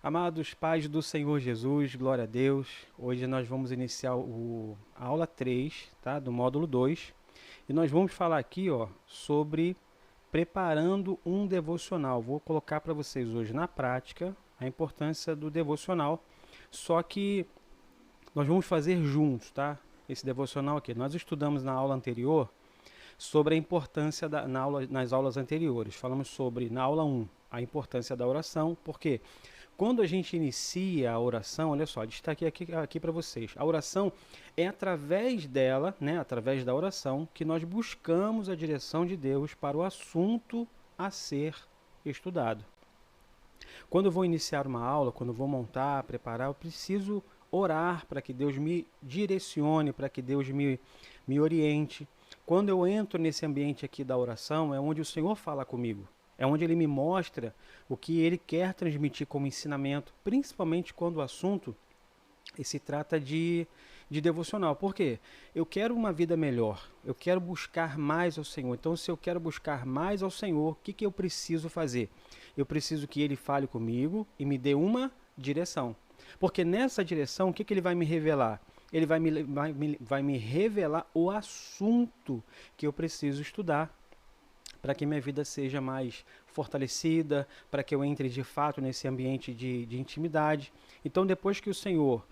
Amados pais do Senhor Jesus, glória a Deus. Hoje nós vamos iniciar a aula 3, tá? Do módulo 2. E nós vamos falar aqui, ó, sobre preparando um devocional. Vou colocar para vocês hoje na prática a importância do devocional. Só que nós vamos fazer juntos, tá? Esse devocional aqui. Nós estudamos na aula anterior sobre a importância nas aulas anteriores. Falamos sobre, na aula 1, a importância da oração, porque quando a gente inicia a oração, olha só, destaquei aqui para vocês, a oração é através dela, né, através da oração, que nós buscamos a direção de Deus para o assunto a ser estudado. Quando eu vou iniciar uma aula, quando eu vou montar, preparar, eu preciso orar para que Deus me direcione, para que Deus me oriente. Quando eu entro nesse ambiente aqui da oração, é onde o Senhor fala comigo. É onde Ele me mostra o que Ele quer transmitir como ensinamento, principalmente quando o assunto se trata de devocional. Por quê? Eu quero uma vida melhor, eu quero buscar mais ao Senhor. Então, se eu quero buscar mais ao Senhor, o que eu preciso fazer? Eu preciso que Ele fale comigo e me dê uma direção. Porque nessa direção, o que Ele vai me revelar? Ele vai me revelar o assunto que eu preciso estudar para que minha vida seja mais fortalecida, para que eu entre de fato nesse ambiente de intimidade. Então, depois que o Senhor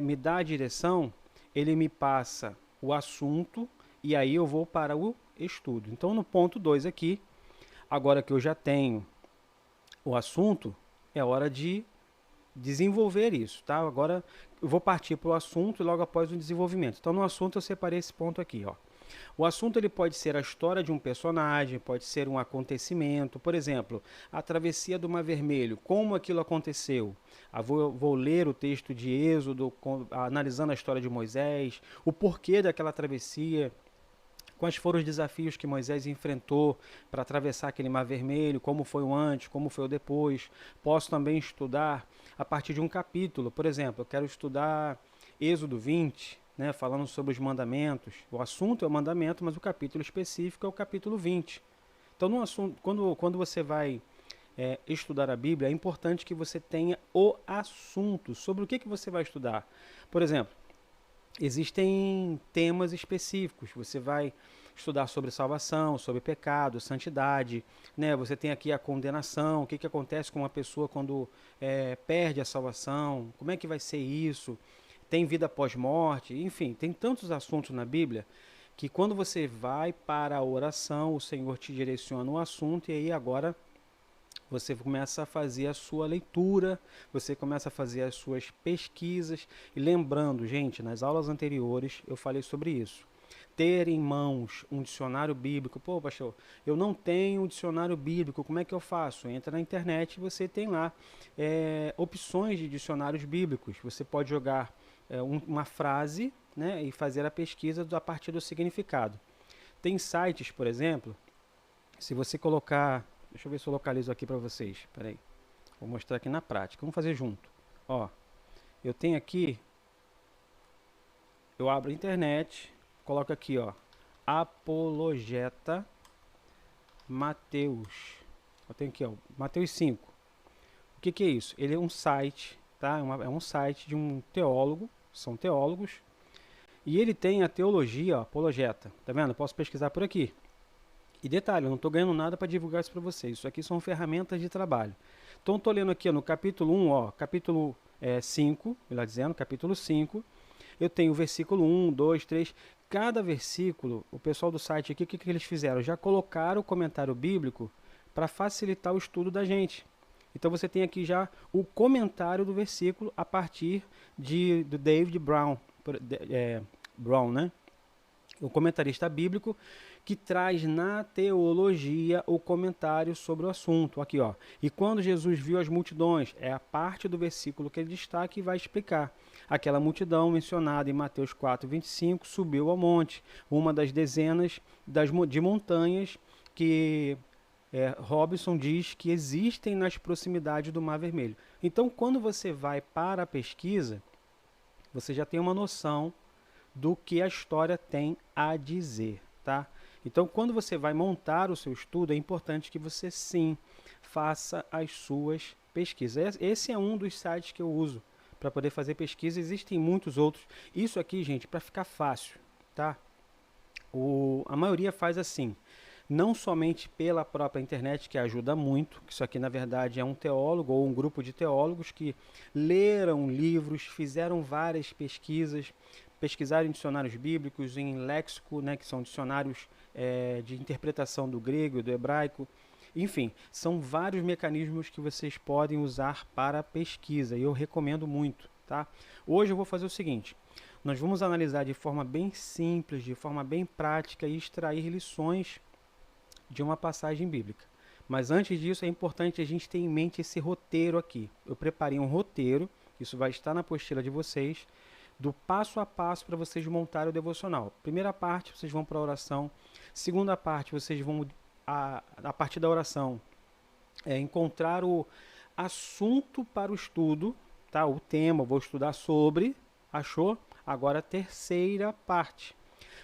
me dá a direção, Ele me passa o assunto e aí eu vou para o estudo. Então, no ponto 2 aqui, agora que eu já tenho o assunto, é hora de desenvolver isso, tá? Agora eu vou partir para o assunto e logo após o desenvolvimento. Então, no assunto eu separei esse ponto aqui, ó. O assunto ele pode ser a história de um personagem, pode ser um acontecimento, por exemplo, a travessia do Mar Vermelho, como aquilo aconteceu. Vou ler o texto de Êxodo, analisando a história de Moisés, o porquê daquela travessia, quais foram os desafios que Moisés enfrentou para atravessar aquele Mar Vermelho, como foi o antes, como foi o depois. Posso também estudar a partir de um capítulo, por exemplo, eu quero estudar Êxodo 20, né, falando sobre os mandamentos. O assunto é o mandamento, mas o capítulo específico é o capítulo 20. Então, no assunto, quando você vai estudar a Bíblia, é importante que você tenha o assunto, sobre o que você vai estudar. Por exemplo, existem temas específicos. Você vai estudar sobre salvação, sobre pecado, santidade, né? Você tem aqui a condenação, o que acontece com uma pessoa quando perde a salvação, como é que vai ser isso, tem vida pós-morte, enfim, tem tantos assuntos na Bíblia que quando você vai para a oração, o Senhor te direciona o assunto e aí agora você começa a fazer a sua leitura, você começa a fazer as suas pesquisas. E lembrando, gente, nas aulas anteriores eu falei sobre isso. Ter em mãos um dicionário bíblico. Pô, pastor, eu não tenho um dicionário bíblico, como é que eu faço? Entra na internet e você tem lá opções de dicionários bíblicos. Você pode jogar uma frase, né, e fazer a pesquisa a partir do significado. Tem sites, por exemplo, se você colocar... Deixa eu ver se eu localizo aqui para vocês. Espera aí. Vou mostrar aqui na prática. Vamos fazer junto. Ó, eu tenho aqui, eu abro a internet, coloco aqui, ó, Apologeta Mateus. Eu tenho aqui, ó, Mateus 5. O que é isso? Ele é um site, tá? É um site de um teólogo, são teólogos, e ele tem a teologia, ó, Apologeta. Tá vendo? Eu posso pesquisar por aqui. E detalhe, eu não estou ganhando nada para divulgar isso para vocês. Isso aqui são ferramentas de trabalho. Então, estou lendo aqui ó, no capítulo 1, ó, capítulo 5, melhor dizendo, capítulo 5. Eu tenho o versículo 1, 2, 3. Cada versículo, o pessoal do site aqui, o que eles fizeram? Já colocaram o comentário bíblico para facilitar o estudo da gente. Então, você tem aqui já o comentário do versículo a partir do David Brown, Brown, né? O comentarista bíblico que traz na teologia o comentário sobre o assunto. Aqui, ó. E quando Jesus viu as multidões, é a parte do versículo que ele destaca e vai explicar. Aquela multidão mencionada em Mateus 4, 25, subiu ao monte, uma das dezenas de montanhas que Robson diz que existem nas proximidades do Mar Vermelho. Então, quando você vai para a pesquisa, você já tem uma noção do que a história tem a dizer, tá? Então, quando você vai montar o seu estudo, é importante que você sim faça as suas pesquisa. Esse é um dos sites que eu uso para poder fazer pesquisa. Existem muitos outros. Isso aqui, gente, para ficar fácil, tá? A maioria faz assim, não somente pela própria internet, que ajuda muito, que isso aqui na verdade é um teólogo ou um grupo de teólogos que leram livros, fizeram várias pesquisas, pesquisaram em dicionários bíblicos, em léxico, né, que são dicionários de interpretação do grego e do hebraico. Enfim, são vários mecanismos que vocês podem usar para pesquisa e eu recomendo muito, tá? Hoje eu vou fazer o seguinte, nós vamos analisar de forma bem simples, de forma bem prática e extrair lições de uma passagem bíblica. Mas antes disso é importante a gente ter em mente esse roteiro aqui. Eu preparei um roteiro, isso vai estar na apostila de vocês, do passo a passo para vocês montarem o devocional. Primeira parte, vocês vão para a oração. Segunda parte, vocês vão, a partir da oração, encontrar o assunto para o estudo, tá? O tema, eu vou estudar sobre, achou? Agora a terceira parte.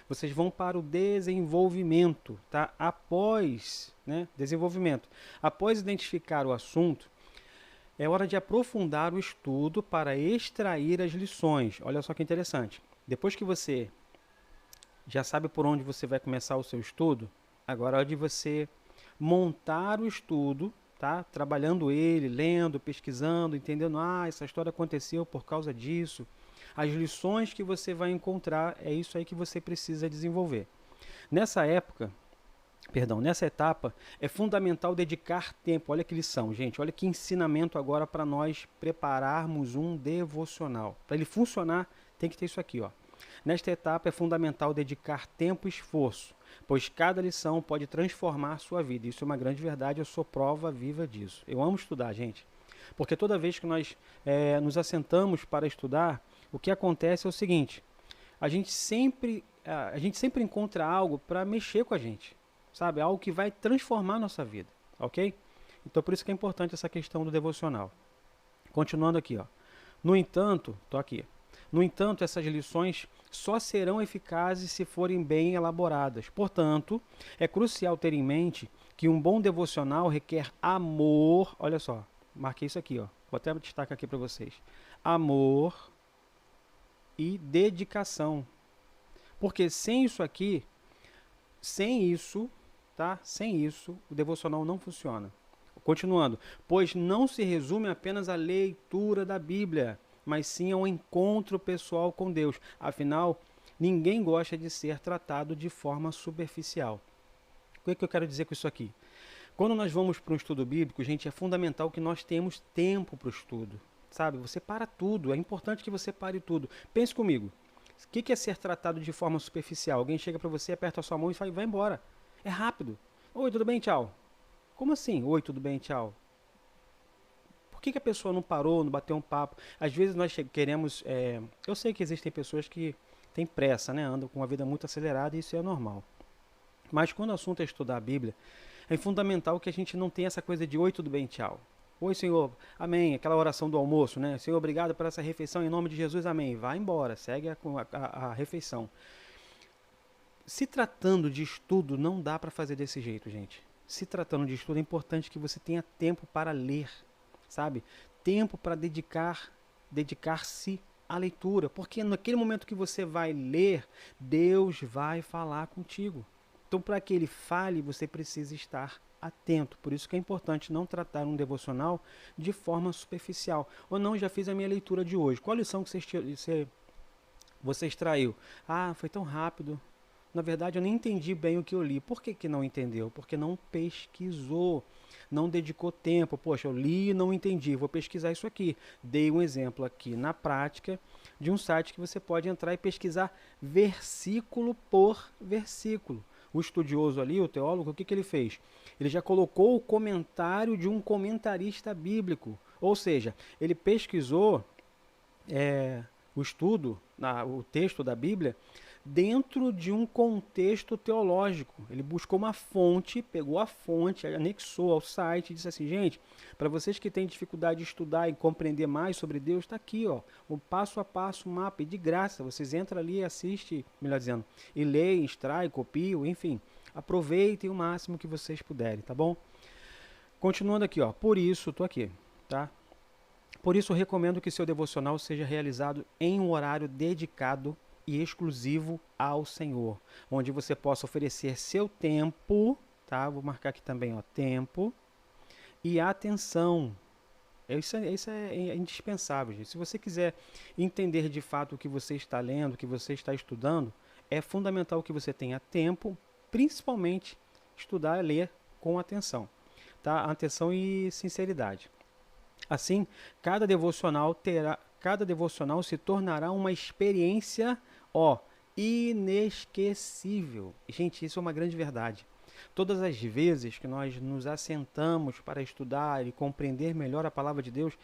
Vocês vão para o desenvolvimento, tá? Após, desenvolvimento. Após identificar o assunto, é hora de aprofundar o estudo para extrair as lições. Olha só que interessante. Depois que você já sabe por onde você vai começar o seu estudo, agora é hora de você montar o estudo, tá? Trabalhando ele, lendo, pesquisando, entendendo, essa história aconteceu por causa disso. As lições que você vai encontrar, é isso aí que você precisa desenvolver. Nessa etapa, é fundamental dedicar tempo. Olha que lição, gente. Olha que ensinamento agora para nós prepararmos um devocional. Para ele funcionar, tem que ter isso aqui, ó. Nesta etapa, é fundamental dedicar tempo e esforço, pois cada lição pode transformar a sua vida. Isso é uma grande verdade, eu sou prova viva disso. Eu amo estudar, gente. Porque toda vez que nós nos assentamos para estudar, o que acontece é o seguinte, a gente sempre encontra algo para mexer com a gente, sabe? Algo que vai transformar a nossa vida, ok? Então por isso que é importante essa questão do devocional. Continuando aqui, ó. No entanto, essas lições só serão eficazes se forem bem elaboradas. Portanto, é crucial ter em mente que um bom devocional requer amor, olha só, marquei isso aqui, ó. Vou até destacar aqui para vocês. Amor e dedicação. Porque sem isso, o devocional não funciona. Continuando, pois não se resume apenas à leitura da Bíblia, mas sim ao encontro pessoal com Deus. Afinal, ninguém gosta de ser tratado de forma superficial. O que eu quero dizer com isso aqui? Quando nós vamos para um estudo bíblico, gente, é fundamental que nós tenhamos tempo para o estudo. Sabe, você para tudo, é importante que você pare tudo. Pense comigo, o que é ser tratado de forma superficial? Alguém chega para você, aperta a sua mão e vai embora. É rápido. Oi, tudo bem, tchau. Como assim? Oi, tudo bem, tchau. Por que a pessoa não parou, não bateu um papo? Às vezes nós queremos... eu sei que existem pessoas que têm pressa, andam com uma vida muito acelerada e isso é normal. Mas quando o assunto é estudar a Bíblia, é fundamental que a gente não tenha essa coisa de oi, tudo bem, tchau. Oi, Senhor, amém. Aquela oração do almoço, né? Senhor, obrigado por essa refeição, em nome de Jesus, amém. Vai embora, segue a refeição. Se tratando de estudo, não dá para fazer desse jeito, gente. Se tratando de estudo, é importante que você tenha tempo para ler, sabe? Tempo para dedicar-se à leitura, porque naquele momento que você vai ler, Deus vai falar contigo. Então, para que ele fale, você precisa estar atento. Por isso que é importante não tratar um devocional de forma superficial. Ou não, já fiz a minha leitura de hoje. Qual lição que você extraiu? Foi tão rápido. Na verdade, eu nem entendi bem o que eu li. Por que não entendeu? Porque não pesquisou, não dedicou tempo. Poxa, eu li e não entendi, vou pesquisar isso aqui. Dei um exemplo aqui na prática de um site que você pode entrar e pesquisar versículo por versículo. O estudioso ali, o teólogo, o que ele fez? Ele já colocou o comentário de um comentarista bíblico. Ou seja, ele pesquisou o estudo, o texto da Bíblia, dentro de um contexto teológico. Ele buscou uma fonte, pegou a fonte, anexou ao site e disse assim, gente, para vocês que têm dificuldade de estudar e compreender mais sobre Deus, está aqui, ó, o passo a passo, um mapa, e de graça, vocês entram ali e assistem, melhor dizendo, e leem, extraem, copiam, enfim, aproveitem o máximo que vocês puderem, tá bom? Continuando aqui, ó, por isso, estou aqui. tá? Por isso, eu recomendo que seu devocional seja realizado em um horário dedicado e exclusivo ao Senhor, onde você possa oferecer seu tempo, tá? Vou marcar aqui também, ó, tempo e atenção. Isso é indispensável, gente. Se você quiser entender de fato o que você está lendo, o que você está estudando, é fundamental que você tenha tempo, principalmente estudar e ler com atenção, tá? Atenção e sinceridade. Assim, cada devocional se tornará uma experiência, ó, inesquecível. Gente, isso é uma grande verdade. Todas as vezes que nós nos assentamos para estudar e compreender melhor a palavra de Deus,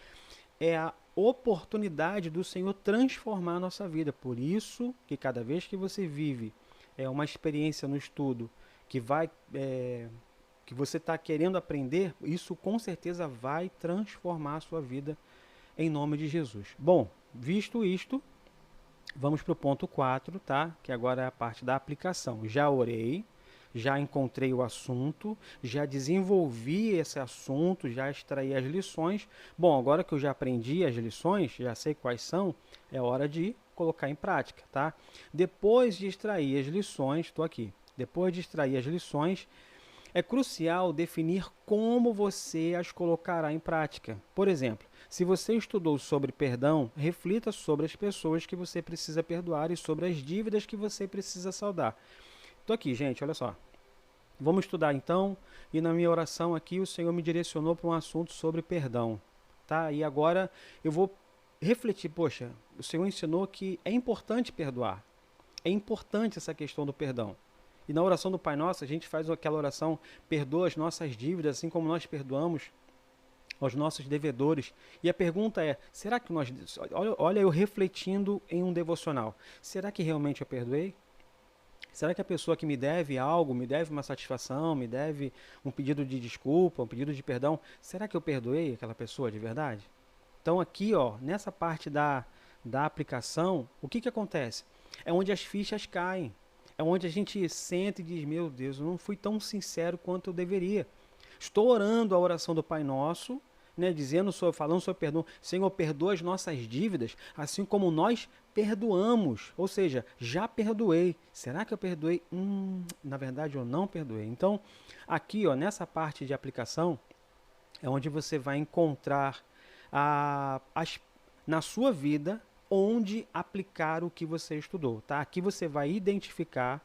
é a oportunidade do Senhor transformar a nossa vida. Por isso que cada vez que você vive uma experiência no estudo que vai que você está querendo aprender, isso com certeza vai transformar a sua vida em nome de Jesus. Bom, visto isto, vamos para o ponto 4, tá? Que agora é a parte da aplicação. Já orei, já encontrei o assunto, já desenvolvi esse assunto, já extraí as lições. Bom, agora que eu já aprendi as lições, já sei quais são, é hora de colocar em prática, tá? Depois de extrair as lições, estou aqui. Depois de extrair as lições, é crucial definir como você as colocará em prática. Por exemplo, se você estudou sobre perdão, reflita sobre as pessoas que você precisa perdoar e sobre as dívidas que você precisa saldar. Estou aqui, gente, olha só. Vamos estudar então, e na minha oração aqui o Senhor me direcionou para um assunto sobre perdão, tá? E agora eu vou refletir, poxa, o Senhor ensinou que é importante perdoar. É importante essa questão do perdão. E na oração do Pai Nosso, a gente faz aquela oração, perdoa as nossas dívidas, assim como nós perdoamos aos nossos devedores. E a pergunta é, será que nós... Olha eu refletindo em um devocional. Será que realmente eu perdoei? Será que a pessoa que me deve algo, me deve uma satisfação, me deve um pedido de desculpa, um pedido de perdão, será que eu perdoei aquela pessoa de verdade? Então aqui, ó, nessa parte da aplicação, o que acontece? É onde as fichas caem. É onde a gente senta e diz, meu Deus, eu não fui tão sincero quanto eu deveria. Estou orando a oração do Pai Nosso, né, falando sobre perdão. Senhor, perdoa as nossas dívidas, assim como nós perdoamos. Ou seja, já perdoei. Será que eu perdoei? Na verdade, eu não perdoei. Então, aqui, ó, nessa parte de aplicação, é onde você vai encontrar na sua vida onde aplicar o que você estudou, tá? Aqui você vai identificar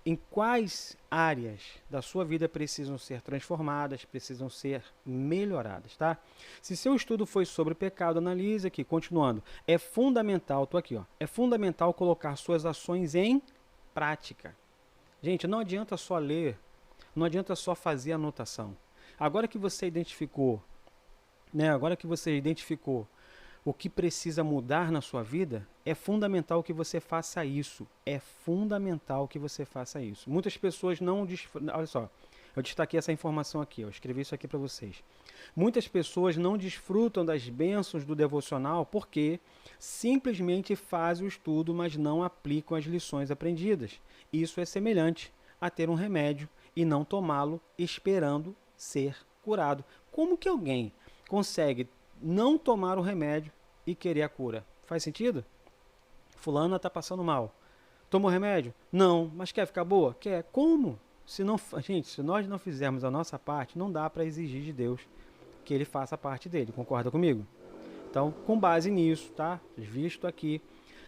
em quais áreas da sua vida precisam ser transformadas, precisam ser melhoradas, tá? Se seu estudo foi sobre pecado, analise aqui, continuando. É fundamental, tô aqui, ó. É fundamental colocar suas ações em prática. Gente, não adianta só ler, não adianta só fazer anotação. Agora que você identificou, o que precisa mudar na sua vida, é fundamental que você faça isso. É fundamental que você faça isso. Muitas pessoas não desfrutam. Olha só, eu destaquei essa informação aqui, eu escrevi isso aqui para vocês. Muitas pessoas não desfrutam das bênçãos do devocional porque simplesmente fazem o estudo, mas não aplicam as lições aprendidas. Isso é semelhante a ter um remédio e não tomá-lo esperando ser curado. Como que alguém consegue não tomar o remédio e querer a cura? Faz sentido? Fulana está passando mal. Toma o remédio? Não. Mas quer ficar boa? Quer. Como? Se nós não fizermos a nossa parte, não dá para exigir de Deus que Ele faça a parte dele. Concorda comigo? Então, com base nisso, tá? Visto aqui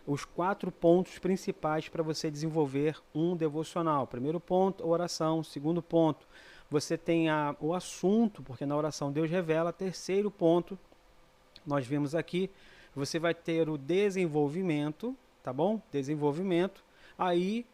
os 4 pontos principais para você desenvolver um devocional. Primeiro ponto, oração. Segundo ponto, você tem o assunto, porque na oração Deus revela. Terceiro ponto, nós vimos aqui, você vai ter o desenvolvimento, tá bom? Desenvolvimento. Aí,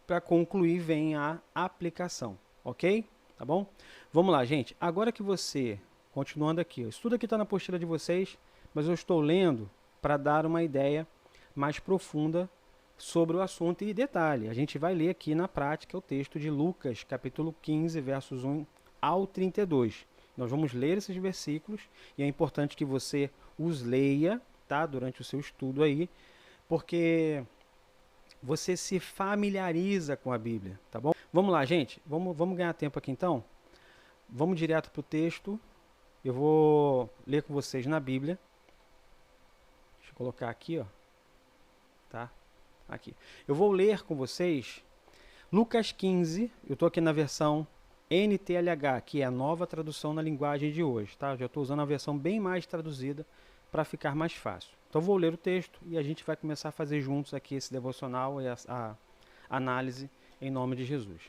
para concluir, vem a aplicação, ok? Tá bom? Vamos lá, gente. Agora que você, continuando aqui, isso tudo aqui está na apostila de vocês, mas eu estou lendo para dar uma ideia mais profunda sobre o assunto. E detalhe, a gente vai ler aqui na prática o texto de Lucas, capítulo 15, versos 1 ao 32. Nós vamos ler esses versículos e é importante que você os leia, tá, durante o seu estudo aí, porque você se familiariza com a Bíblia, tá bom? Vamos lá, gente, vamos ganhar tempo aqui então? Vamos direto para o texto Eu vou ler com vocês na Bíblia. Deixa eu colocar aqui, ó, tá? Aqui. Eu vou ler com vocês Lucas 15, eu estou aqui na versão NTLH, que é a nova tradução na linguagem de hoje, tá? Eu já estou usando a versão bem mais traduzida para ficar mais fácil. Então vou ler o texto e a gente vai começar a fazer juntos aqui esse devocional e a análise em nome de Jesus.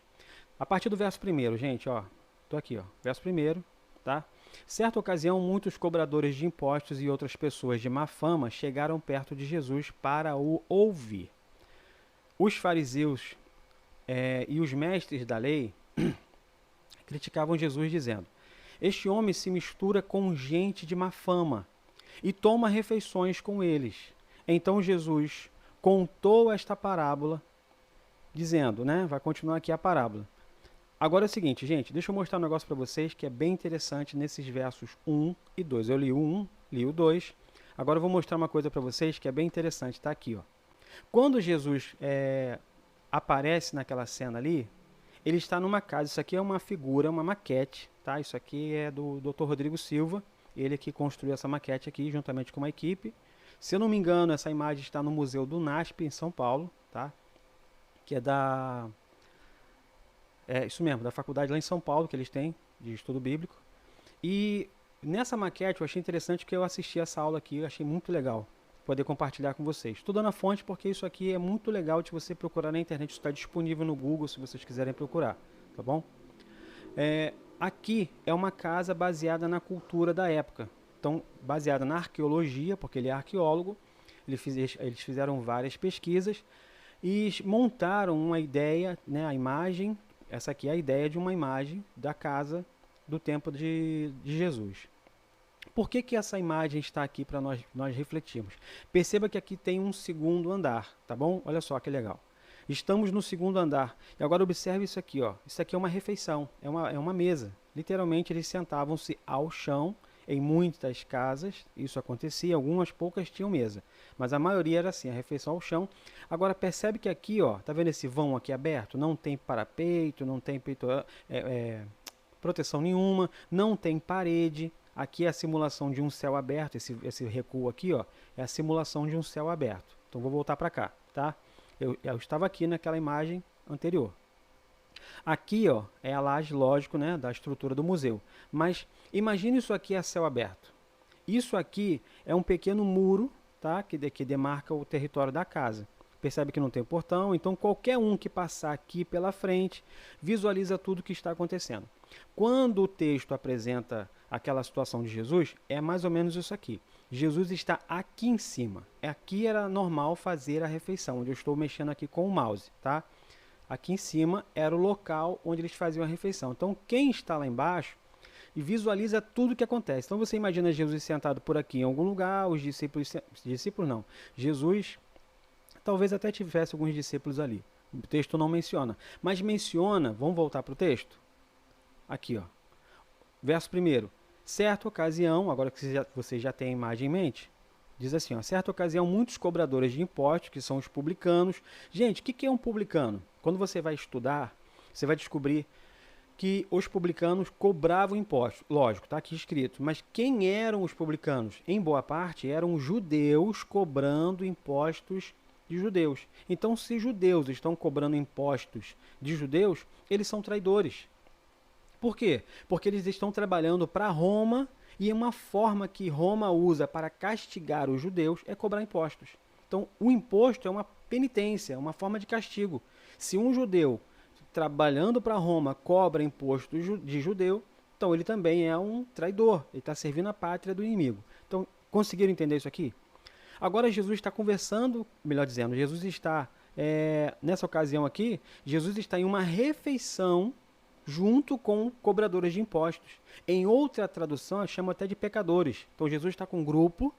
A partir do verso 1º, gente, ó, estou aqui, ó, verso 1º, tá? Certa ocasião, muitos cobradores de impostos e outras pessoas de má fama chegaram perto de Jesus para o ouvir. Os fariseus e os mestres da lei criticavam Jesus dizendo: este homem se mistura com gente de má fama e toma refeições com eles. Então Jesus contou esta parábola, dizendo, né? Vai continuar aqui a parábola. Agora é o seguinte, gente, deixa eu mostrar um negócio para vocês que é bem interessante nesses versos 1 e 2. Eu li o 1, li o 2. Agora eu vou mostrar uma coisa para vocês que é bem interessante, tá aqui, ó. Quando Jesus aparece naquela cena ali, ele está numa casa. Isso aqui é uma figura, uma maquete, tá? Isso aqui é do Dr. Rodrigo Silva, ele que construiu essa maquete aqui juntamente com uma equipe. Se eu não me engano, essa imagem está no Museu do NASP em São Paulo, tá? Que é isso mesmo, da faculdade lá em São Paulo que eles têm de estudo bíblico. E nessa maquete eu achei interessante que eu assisti essa aula aqui, eu achei muito legal poder compartilhar com vocês. Estou dando a fonte porque isso aqui é muito legal de você procurar na internet, isso está disponível no Google se vocês quiserem procurar, tá bom? Aqui é uma casa baseada na cultura da época, então baseada na arqueologia, porque ele é arqueólogo, eles fizeram várias pesquisas e montaram uma ideia, né, a imagem, essa aqui é a ideia de uma imagem da casa do tempo de Jesus. Por que essa imagem está aqui para nós refletirmos? Perceba que aqui tem um segundo andar, tá bom? Olha só que legal. Estamos no segundo andar. E agora observe isso aqui, ó. Isso aqui é uma refeição, é uma mesa. Literalmente eles sentavam-se ao chão. Em muitas casas isso acontecia, algumas poucas tinham mesa. Mas a maioria era assim, a refeição ao chão. Agora percebe que aqui, ó, tá vendo esse vão aqui aberto? Não tem parapeito, não tem proteção nenhuma, não tem parede. Aqui é a simulação de um céu aberto, esse recuo aqui, ó, é a simulação de um céu aberto. Então vou voltar para cá, tá? Eu estava aqui naquela imagem anterior. Aqui, ó, é a laje, lógico, né, da estrutura do museu. Mas imagine isso aqui a céu aberto. Isso aqui é um pequeno muro, tá, que demarca o território da casa. Percebe que não tem portão, então qualquer um que passar aqui pela frente visualiza tudo o que está acontecendo. Quando o texto apresenta aquela situação de Jesus, é mais ou menos isso aqui. Jesus está aqui em cima. Aqui era normal fazer a refeição, onde eu estou mexendo aqui com o mouse, tá? Aqui em cima era o local onde eles faziam a refeição. Então, quem está lá embaixo e visualiza tudo o que acontece. Então, você imagina Jesus sentado por aqui em algum lugar, os discípulos não, Jesus talvez até tivesse alguns discípulos ali. O texto não menciona, mas menciona, vamos voltar para o texto? Aqui, ó. Verso 1º. Certa ocasião, agora que você já tem a imagem em mente, diz assim, ó, certa ocasião, muitos cobradores de impostos, que são os publicanos. Gente, o que é um publicano? Quando você vai estudar, você vai descobrir que os publicanos cobravam impostos. Lógico, está aqui escrito. Mas quem eram os publicanos? Em boa parte, eram judeus cobrando impostos de judeus. Então, se judeus estão cobrando impostos de judeus, eles são traidores. Por quê? Porque eles estão trabalhando para Roma e uma forma que Roma usa para castigar os judeus é cobrar impostos. Então, o imposto é uma penitência, uma forma de castigo. Se um judeu trabalhando para Roma cobra imposto de judeu, então ele também é um traidor, ele está servindo a pátria do inimigo. Então, conseguiram entender isso aqui? Agora Jesus está conversando, melhor dizendo, Jesus está, nessa ocasião aqui, Jesus está em uma refeição junto com cobradores de impostos. Em outra tradução, chama até de pecadores. Então, Jesus está com um grupo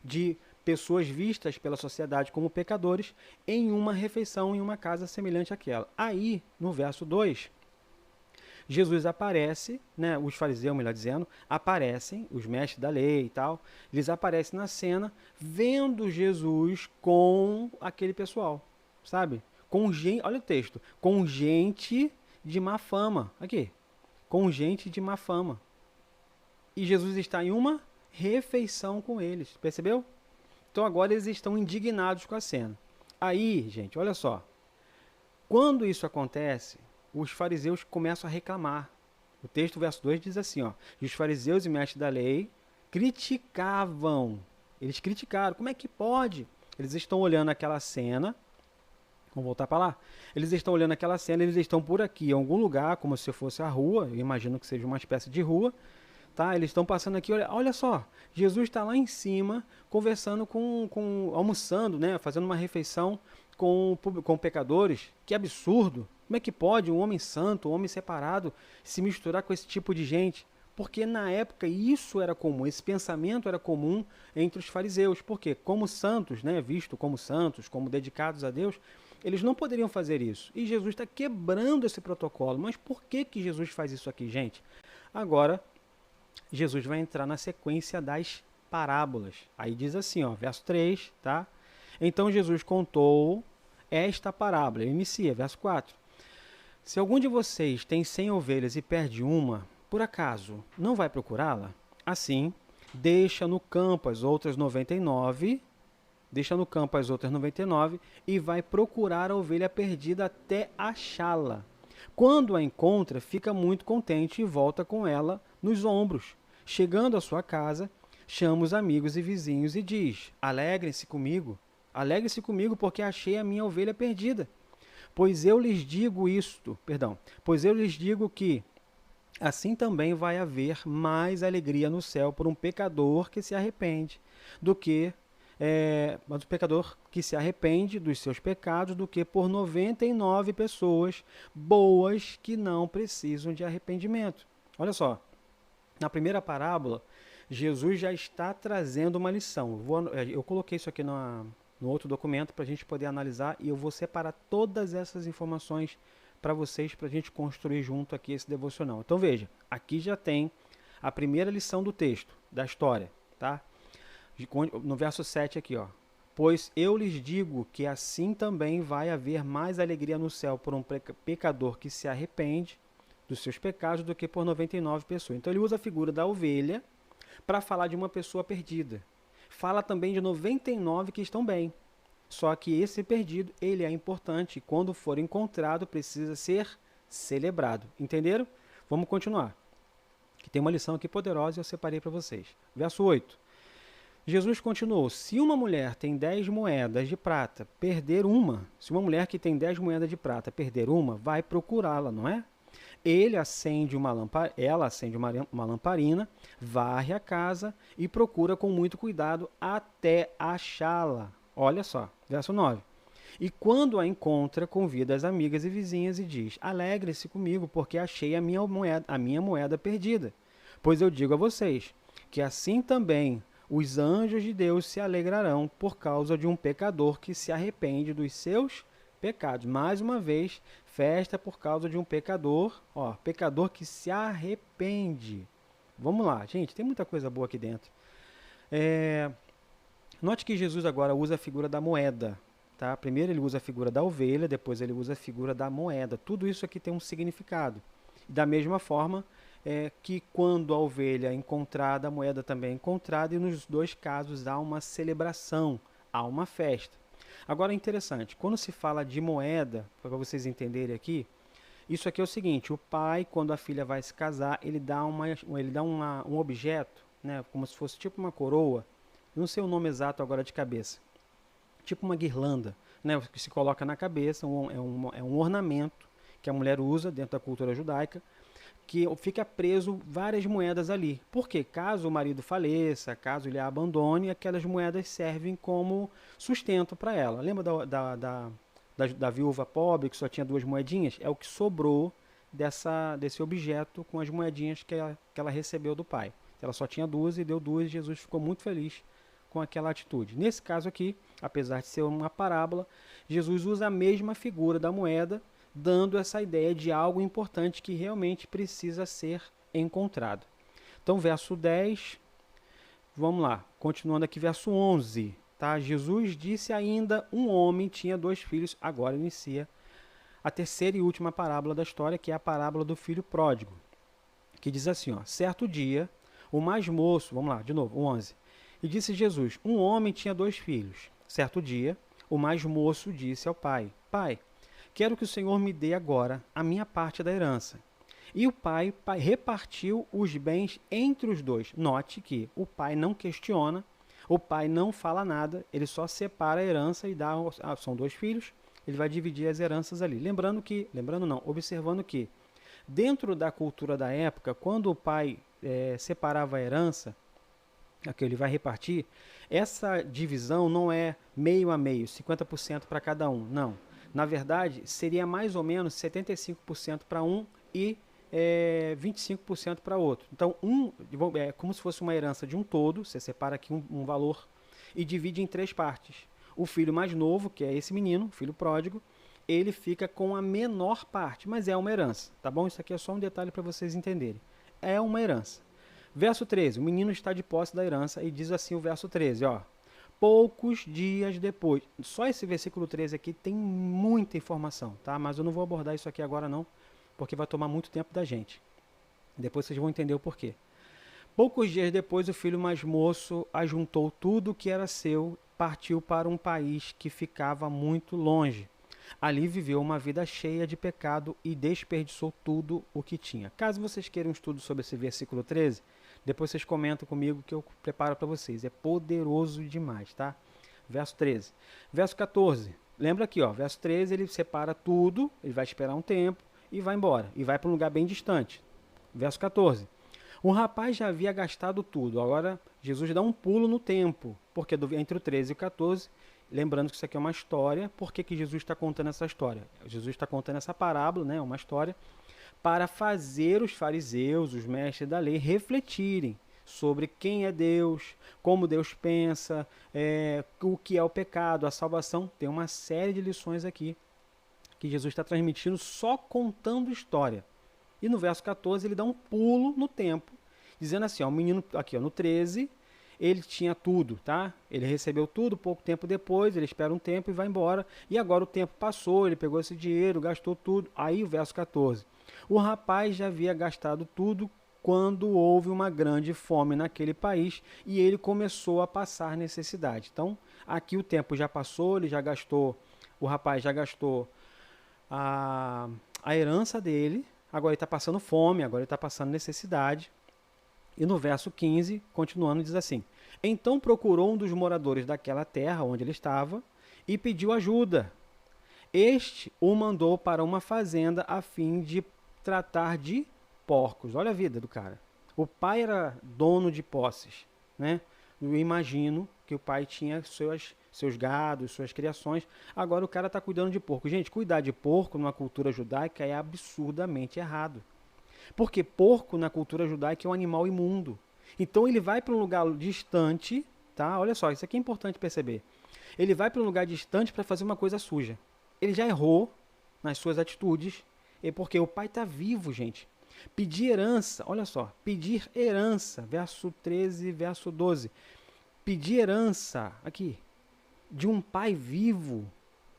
de pessoas vistas pela sociedade como pecadores em uma refeição em uma casa semelhante àquela. Aí, no verso 2, Jesus aparece, né, os fariseus, melhor dizendo, aparecem, os mestres da lei e tal, eles aparecem na cena vendo Jesus com aquele pessoal, sabe? Com gente, olha o texto, com gente de má fama, aqui, com gente de má fama. e Jesus está em uma refeição com eles. Percebeu? Então agora eles estão indignados com a cena. Aí, gente, olha só. Quando isso acontece, os fariseus começam a reclamar. O texto, verso 2, diz assim, ó: e os fariseus e mestres da lei criticavam. Eles criticaram. Como é que pode? Eles estão olhando aquela cena. Vamos voltar para lá? Eles estão olhando aquela cena, eles estão por aqui, em algum lugar, como se fosse a rua. Eu imagino que seja uma espécie de rua. Tá? Eles estão passando aqui, olha só, Jesus está lá em cima, conversando almoçando, né? Fazendo uma refeição com pecadores. Que absurdo! Como é que pode um homem santo, um homem separado, se misturar com esse tipo de gente? Porque na época isso era comum, esse pensamento era comum entre os fariseus. Porque como santos, né, visto como santos, como dedicados a Deus, eles não poderiam fazer isso. E Jesus está quebrando esse protocolo. Mas por que Jesus faz isso aqui, gente? Agora, Jesus vai entrar na sequência das parábolas. Aí diz assim, ó, verso 3, tá? Então Jesus contou esta parábola. Ele inicia, verso 4. Se algum de vocês tem 100 ovelhas e perde uma, por acaso não vai procurá-la? Assim, deixa no campo as outras 99, e vai procurar a ovelha perdida até achá-la. Quando a encontra, fica muito contente e volta com ela nos ombros. Chegando à sua casa, chama os amigos e vizinhos e diz: alegrem-se comigo, porque achei a minha ovelha perdida. Pois eu lhes digo que assim também vai haver mais alegria no céu por um pecador que se arrepende mas o pecador que se arrepende dos seus pecados do que por 99 pessoas boas que não precisam de arrependimento. Olha só, na primeira parábola, Jesus já está trazendo uma lição. Eu coloquei isso aqui no outro documento para a gente poder analisar e eu vou separar todas essas informações para vocês, para a gente construir junto aqui esse devocional. Então veja, aqui já tem a primeira lição do texto, da história, tá? No verso 7 aqui, ó. Pois eu lhes digo que assim também vai haver mais alegria no céu por um pecador que se arrepende dos seus pecados do que por 99 pessoas. Então ele usa a figura da ovelha para falar de uma pessoa perdida. Fala também de 99 que estão bem. Só que esse perdido, ele é importante e quando for encontrado precisa ser celebrado. Entenderam? Vamos continuar. Que tem uma lição aqui poderosa e eu separei para vocês. Verso 8. Jesus continuou: se uma mulher tem 10 moedas de prata, perder uma, se uma mulher que tem 10 moedas de prata perder uma, vai procurá-la, não é? Ela acende uma lamparina, varre a casa e procura com muito cuidado até achá-la. Olha só, verso 9. E quando a encontra, convida as amigas e vizinhas e diz: alegre-se comigo, porque achei a minha moeda perdida. Pois eu digo a vocês que assim também os anjos de Deus se alegrarão por causa de um pecador que se arrepende dos seus pecados. Mais uma vez, festa por causa de um pecador, pecador que se arrepende. Vamos lá, gente, tem muita coisa boa aqui dentro. Note que Jesus agora usa a figura da moeda. Tá? Primeiro ele usa a figura da ovelha, depois ele usa a figura da moeda. Tudo isso aqui tem um significado. Da mesma forma que quando a ovelha é encontrada, a moeda também é encontrada, e nos dois casos há uma celebração, há uma festa. Agora é interessante, quando se fala de moeda, para vocês entenderem aqui, isso aqui é o seguinte: o pai, quando a filha vai se casar, ele dá um objeto, né, como se fosse tipo uma coroa, não sei o nome exato agora de cabeça, tipo uma guirlanda, né, que se coloca na cabeça, é um ornamento que a mulher usa dentro da cultura judaica, que fica preso várias moedas ali. Porque caso o marido faleça, caso ele a abandone, aquelas moedas servem como sustento para ela. Lembra da viúva pobre que só tinha 2 moedinhas? É o que sobrou desse objeto com as moedinhas que ela recebeu do pai. Ela só tinha 2 e deu 2 e Jesus ficou muito feliz com aquela atitude. Nesse caso aqui, apesar de ser uma parábola, Jesus usa a mesma figura da moeda, dando essa ideia de algo importante que realmente precisa ser encontrado. Então, verso 10, vamos lá, continuando aqui, verso 11. Tá? Jesus disse ainda: um homem tinha 2 filhos. Agora inicia a terceira e última parábola da história, que é a parábola do filho pródigo, que diz assim, ó: certo dia, O mais moço, vamos lá, de novo, o 11. E disse Jesus, um homem tinha 2 filhos. Certo dia, o mais moço disse ao pai, pai, quero que o Senhor me dê agora a minha parte da herança. E o pai repartiu os bens entre os 2. Note que o pai não questiona, o pai não fala nada, ele só separa a herança e dá, são 2 filhos, ele vai dividir as heranças ali. Observando que dentro da cultura da época, quando o pai separava a herança, que ele vai repartir, essa divisão não é meio a meio, 50% para cada um, não. Na verdade, seria mais ou menos 75% para um e 25% para outro. Então, é como se fosse uma herança de um todo, você separa aqui um valor e divide em 3 partes. O filho mais novo, que é esse menino, o filho pródigo, ele fica com a menor parte, mas é uma herança, tá bom? Isso aqui é só um detalhe para vocês entenderem. É uma herança. Verso 13, o menino está de posse da herança e diz assim o verso 13, ó. Poucos dias depois, só esse versículo 13 aqui tem muita informação, tá? Mas eu não vou abordar isso aqui agora não, porque vai tomar muito tempo da gente. Depois vocês vão entender o porquê. Poucos dias depois, o filho mais moço ajuntou tudo que era seu, partiu para um país que ficava muito longe. Ali viveu uma vida cheia de pecado e desperdiçou tudo o que tinha. Caso vocês queiram um estudo sobre esse versículo 13, depois vocês comentam comigo que eu preparo para vocês. É poderoso demais, tá? Verso 13. Verso 14. Lembra aqui, ó. Verso 13, ele separa tudo, ele vai esperar um tempo e vai embora. E vai para um lugar bem distante. Verso 14. O rapaz já havia gastado tudo. Agora, Jesus dá um pulo no tempo. Porque entre o 13 e o 14... Lembrando que isso aqui é uma história. Por que Jesus está contando essa história? Jesus está contando essa parábola, né, uma história, para fazer os fariseus, os mestres da lei, refletirem sobre quem é Deus, como Deus pensa, o que é o pecado, a salvação. Tem uma série de lições aqui que Jesus está transmitindo só contando história. E no verso 14 ele dá um pulo no tempo, dizendo assim, ó, o menino, aqui ó, no 13... ele tinha tudo, tá? Ele recebeu tudo, pouco tempo depois, ele espera um tempo e vai embora. E agora o tempo passou, ele pegou esse dinheiro, gastou tudo. Aí o verso 14. O rapaz já havia gastado tudo quando houve uma grande fome naquele país e ele começou a passar necessidade. Então, aqui o tempo já passou, ele já gastou, o rapaz já gastou a herança dele, agora ele está passando fome, agora ele está passando necessidade. E no verso 15, continuando, diz assim, então procurou um dos moradores daquela terra onde ele estava e pediu ajuda. Este o mandou para uma fazenda a fim de tratar de porcos. Olha a vida do cara. O pai era dono de posses, né? Eu imagino que o pai tinha seus gados, suas criações. Agora o cara está cuidando de porco. Gente, cuidar de porco numa cultura judaica é absurdamente errado. Porque porco na cultura judaica é um animal imundo. Então ele vai para um lugar distante, tá? Olha só, isso aqui é importante perceber. Ele vai para um lugar distante para fazer uma coisa suja. Ele já errou nas suas atitudes, porque o pai está vivo, gente. Pedir herança, olha só, pedir herança, verso 13, verso 12. Pedir herança, aqui, de um pai vivo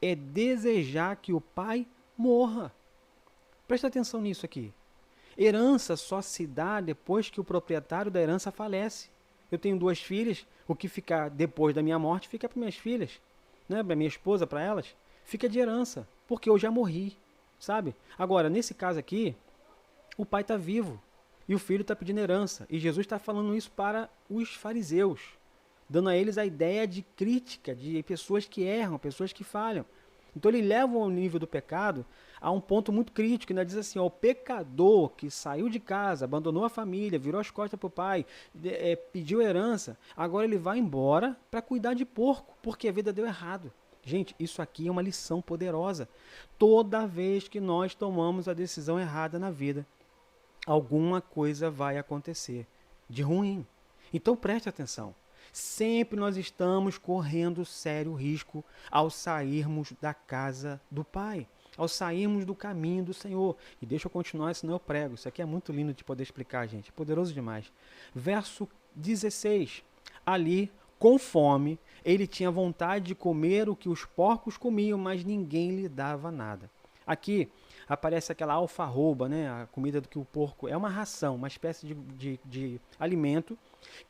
é desejar que o pai morra. Presta atenção nisso aqui. Herança só se dá depois que o proprietário da herança falece. Eu tenho 2 filhas, o que ficar depois da minha morte fica para minhas filhas, né? Para minha esposa, para elas, fica de herança, porque eu já morri, sabe? Agora, nesse caso aqui, o pai está vivo e o filho está pedindo herança. E Jesus está falando isso para os fariseus, dando a eles a ideia de crítica, de pessoas que erram, pessoas que falham. Então ele leva o nível do pecado a um ponto muito crítico, né? Diz assim, ó, o pecador que saiu de casa, abandonou a família, virou as costas para o pai, pediu herança, agora ele vai embora para cuidar de porco, porque a vida deu errado. Gente, isso aqui é uma lição poderosa. Toda vez que nós tomamos a decisão errada na vida, alguma coisa vai acontecer de ruim. Então preste atenção. Sempre nós estamos correndo sério risco ao sairmos da casa do Pai, ao sairmos do caminho do Senhor. E deixa eu continuar, senão eu prego. Isso aqui é muito lindo de poder explicar, gente. É poderoso demais. Verso 16. Ali, com fome, ele tinha vontade de comer o que os porcos comiam, mas ninguém lhe dava nada. Aqui, aparece aquela alfarroba, né? A comida do que o porco é uma ração, uma espécie de alimento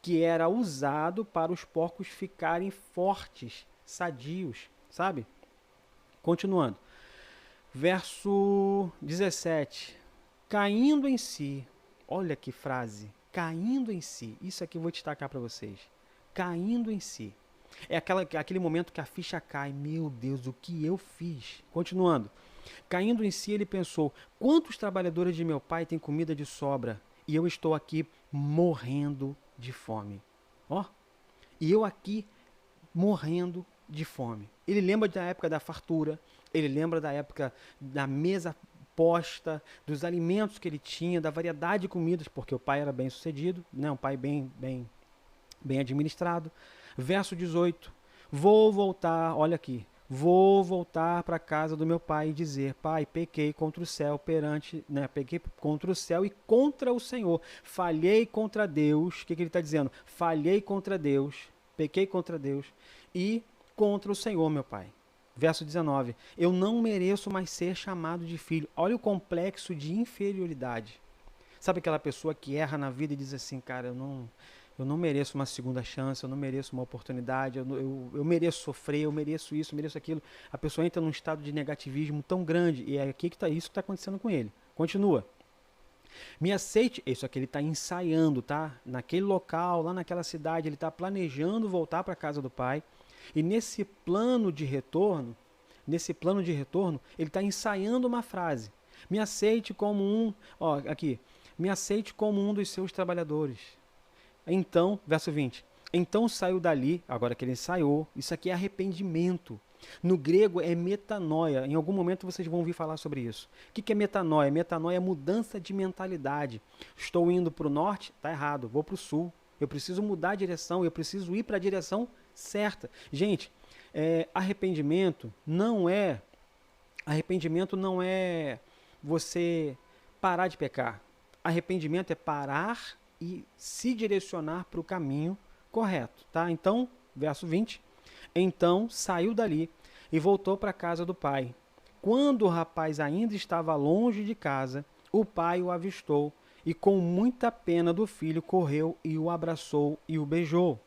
que era usado para os porcos ficarem fortes, sadios, sabe? Continuando. Verso 17. Caindo em si. Olha que frase. Caindo em si. Isso aqui eu vou destacar para vocês. Caindo em si. É aquele momento que a ficha cai. Meu Deus, o que eu fiz? Continuando. Caindo em si, ele pensou: quantos trabalhadores de meu pai têm comida de sobra e eu estou aqui morrendo de fome? Ó, e eu aqui morrendo de fome. Ele lembra da época da fartura, ele lembra da época da mesa posta, dos alimentos que ele tinha, da variedade de comidas, porque o pai era bem sucedido, né? Um pai bem administrado. Verso 18. Vou voltar, olha aqui. Vou voltar para a casa do meu pai e dizer: pai, pequei contra o céu pequei contra o céu e contra o Senhor. Falhei contra Deus. O que ele está dizendo? Falhei contra Deus, pequei contra Deus e contra o Senhor, meu pai. Verso 19. Eu não mereço mais ser chamado de filho. Olha o complexo de inferioridade. Sabe aquela pessoa que erra na vida e diz assim: cara, eu não mereço uma segunda chance, eu não mereço uma oportunidade, eu mereço sofrer, eu mereço isso, eu mereço aquilo. A pessoa entra num estado de negativismo tão grande, e é aqui que está isso que está acontecendo com ele. Continua. Me aceite, isso aqui ele está ensaiando, tá? Naquele local, lá naquela cidade, ele está planejando voltar para a casa do pai, e nesse plano de retorno, ele está ensaiando uma frase. Me aceite como me aceite como um dos seus trabalhadores. Então, verso 20, então saiu dali, agora que ele ensaiou, isso aqui é arrependimento. No grego é metanoia, em algum momento vocês vão ouvir falar sobre isso. O que é metanoia? Metanoia é mudança de mentalidade. Estou indo para o norte, está errado, vou para o sul. Eu preciso mudar a direção, eu preciso ir para a direção certa. Gente, arrependimento não é você parar de pecar. Arrependimento é parar e se direcionar para o caminho correto, tá? Então, verso 20, então saiu dali e voltou para a casa do pai. Quando o rapaz ainda estava longe de casa, o pai o avistou e com muita pena do filho correu e o abraçou e o beijou.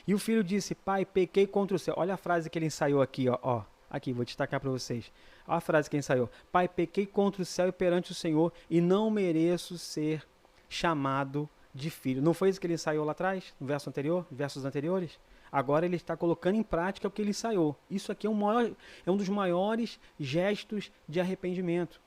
E o filho disse: pai, pequei contra o céu. Olha a frase que ele ensaiou aqui, ó. Aqui, vou destacar para vocês. Olha a frase que ele ensaiou: pai, pequei contra o céu e perante o Senhor e não mereço ser chamado de filho. Não foi isso que ele ensaiou lá atrás, no verso anterior, versos anteriores? Agora ele está colocando em prática o que ele ensaiou. Isso aqui é um dos maiores gestos de arrependimento.